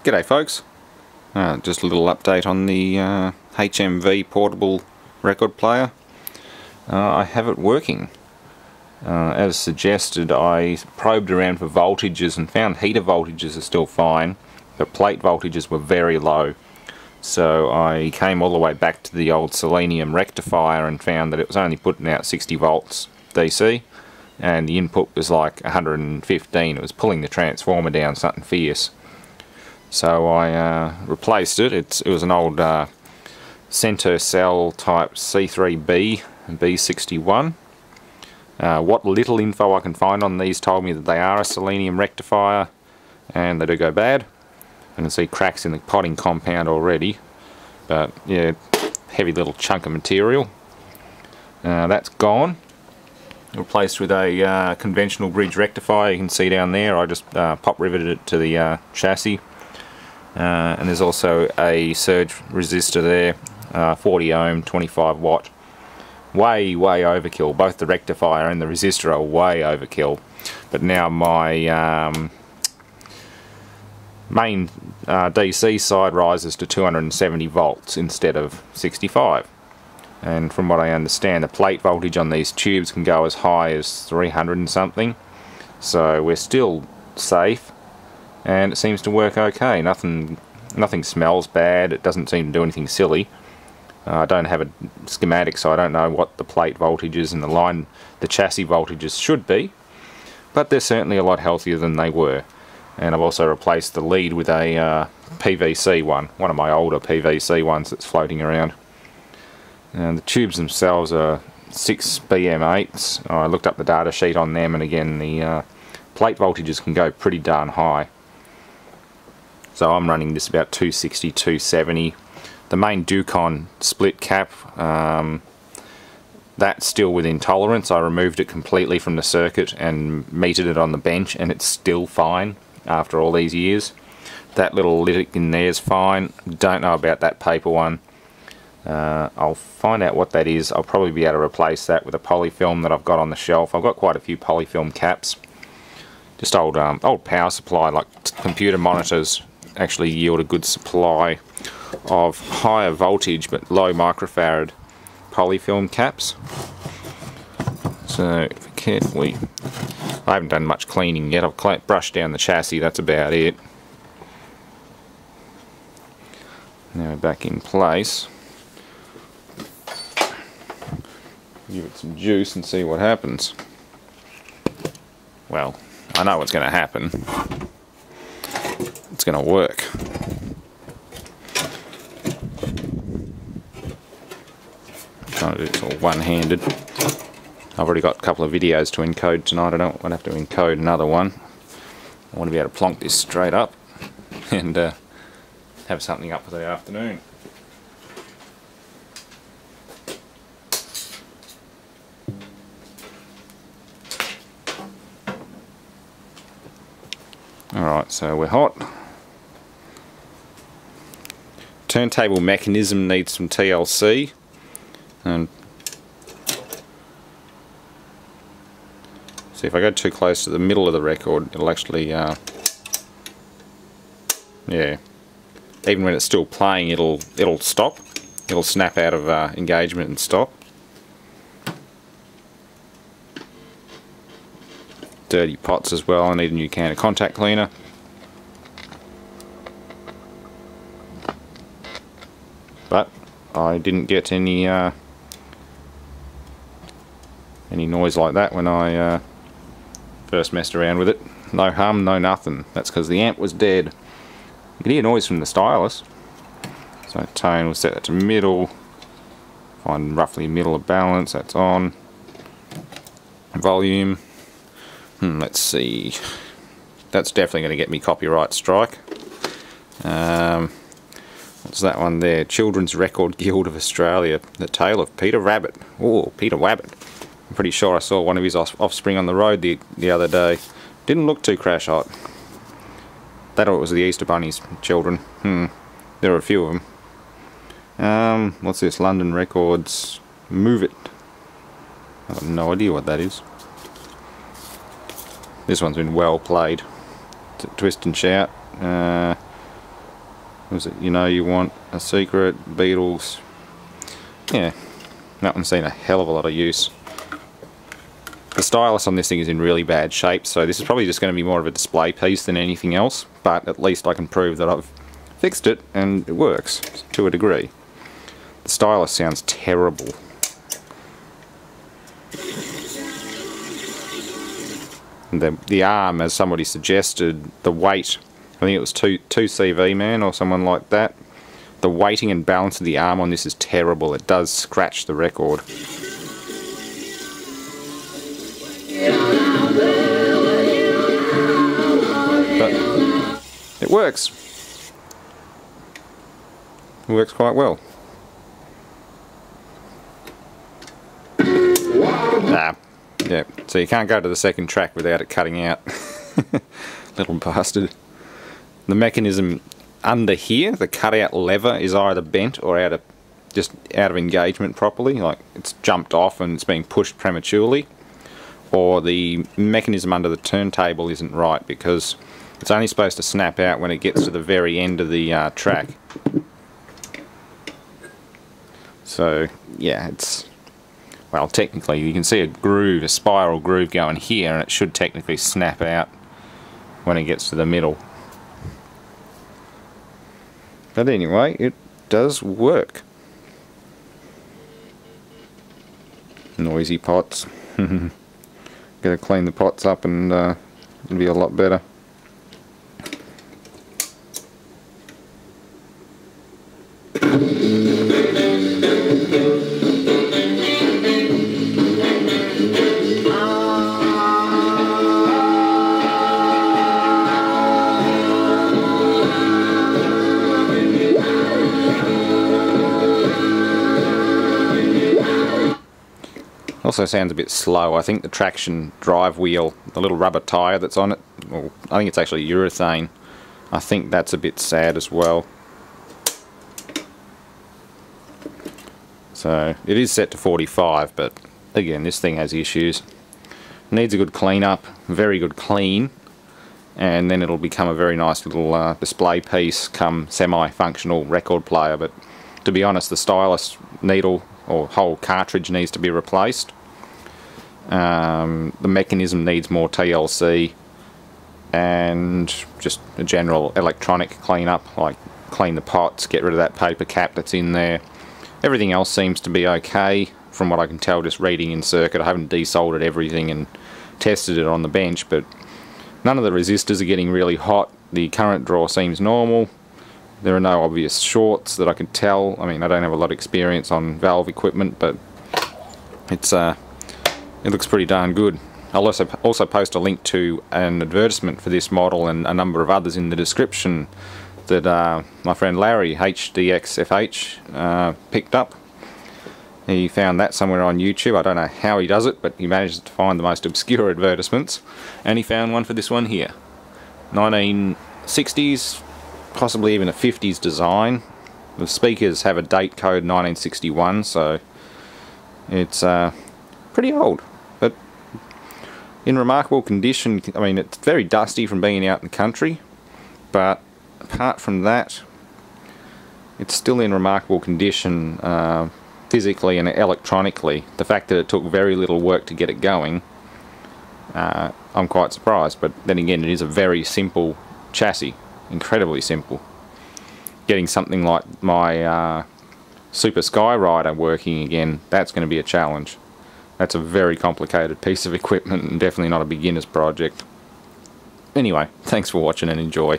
G'day folks, just a little update on the HMV portable record player. I have it working. As suggested, I probed around for voltages and found heater voltages are still fine, but plate voltages were very low. So I came all the way back to the old selenium rectifier and found that it was only putting out 60 volts DC, and the input was like 115. It was pulling the transformer down something fierce. So I replaced it. It was an old Centocell type C3B B61. What little info I can find on these told me that they are a selenium rectifier, and they do go bad. I can see cracks in the potting compound already, but yeah, heavy little chunk of material. That's gone. Replaced with a conventional bridge rectifier. You can see down there I just pop riveted it to the chassis. And there's also a surge resistor there, 40 ohm, 25 watt. Way overkill. Both the rectifier and the resistor are way overkill. But now my main DC side rises to 270 volts instead of 65. And from what I understand, the plate voltage on these tubes can go as high as 300 and something. So we're still safe. And it seems to work okay. Nothing smells bad. It doesn't seem to do anything silly. I don't have a schematic, so I don't know what the plate voltages and the chassis voltages should be, but they're certainly a lot healthier than they were. And I've also replaced the lead with a PVC one of my older PVC ones that's floating around. And the tubes themselves are 6 BM8s. I looked up the data sheet on them, and again the plate voltages can go pretty darn high. So I'm running this about 260, 270. The main Ducon split cap, that's still within tolerance. I removed it completely from the circuit and metered it on the bench, and it's still fine after all these years. That little lid in there is fine. Don't know about that paper one. I'll find out what that is. I'll probably be able to replace that with a polyfilm that I've got on the shelf. I've got quite a few polyfilm caps. Just old power supply, like computer monitors, actually yield a good supply of higher voltage but low microfarad polyfilm caps. So carefully, I haven't done much cleaning yet. I've brushed down the chassis, that's about it. Now back in place. Give it some juice and see what happens. Well, I know what's going to happen. It's going to work. I'm trying to do this all one-handed. I've already got a couple of videos to encode tonight. I don't want to have to encode another one. I want to be able to plonk this straight up and have something up for the afternoon. Alright, so we're hot. Turntable mechanism needs some TLC, and see, if I go too close to the middle of the record, it'll actually yeah, even when it's still playing, it'll stop. It'll snap out of engagement and stop. Dirty pots as well. I need a new can of contact cleaner. But I didn't get any noise like that when I first messed around with it. No hum, no nothing. That's because the amp was dead. You can hear noise from the stylus. So tone, we'll set that to middle. Find roughly middle of balance. That's on. Volume. Let's see. That's definitely going to get me copyright strike. What's that one there? Children's Record Guild of Australia. The Tale of Peter Rabbit. Oh, Peter Wabbit. I'm pretty sure I saw one of his offspring on the road the other day. Didn't look too crash hot. That or it was the Easter Bunny's children. There were a few of them. What's this? London Records. Move It. I have no idea what that is. This one's been well played. Twist and Shout. Was it You Know You Want a Secret, Beatles? Yeah, that one's seen a hell of a lot of use. The stylus on this thing is in really bad shape, so this is probably just going to be more of a display piece than anything else, but at least I can prove that I've fixed it and it works to a degree. The stylus sounds terrible. And the arm, as somebody suggested, the weight, I think it was 2CV Man or someone like that, the weighting and balance of the arm on this is terrible. It does scratch the record. But it works. It works quite well. Yeah, so you can't go to the second track without it cutting out. Little bastard. The mechanism under here, the cutout lever, is either bent or just out of engagement properly, like it's jumped off and it's being pushed prematurely, or the mechanism under the turntable isn't right, because it's only supposed to snap out when it gets to the very end of the track. So yeah, well, technically you can see a groove, a spiral groove going here, and it should technically snap out when it gets to the middle. But anyway, it does work. Noisy pots. Gotta clean the pots up and it'll be a lot better. Also sounds a bit slow. I think the traction drive wheel, the little rubber tyre that's on it, well, I think it's actually urethane, I think that's a bit sad as well. So it is set to 45, but again, this thing has issues. Needs a good clean up, very good clean, and then it'll become a very nice little display piece come semi-functional record player. But to be honest, the stylus needle or whole cartridge needs to be replaced. The mechanism needs more TLC and just a general electronic cleanup, like clean the pots, get rid of that paper cap that's in there. Everything else seems to be okay from what I can tell just reading in circuit. I haven't desoldered everything and tested it on the bench, but none of the resistors are getting really hot. The current draw seems normal. There are no obvious shorts that I can tell. I mean, I don't have a lot of experience on valve equipment, but it looks pretty darn good. I'll also post a link to an advertisement for this model and a number of others in the description that my friend Larry, HDXFH, picked up. He found that somewhere on YouTube. I don't know how he does it, but he manages to find the most obscure advertisements, and he found one for this one here. 1960s, possibly even a 50s design. The speakers have a date code 1961, so it's pretty old, but in remarkable condition. I mean, it's very dusty from being out in the country, but apart from that, it's still in remarkable condition physically and electronically. The fact that it took very little work to get it going, I'm quite surprised. But then again, it is a very simple chassis, incredibly simple. Getting something like my Super Skyrider working again, that's going to be a challenge. That's a very complicated piece of equipment and definitely not a beginner's project. Anyway, thanks for watching and enjoy.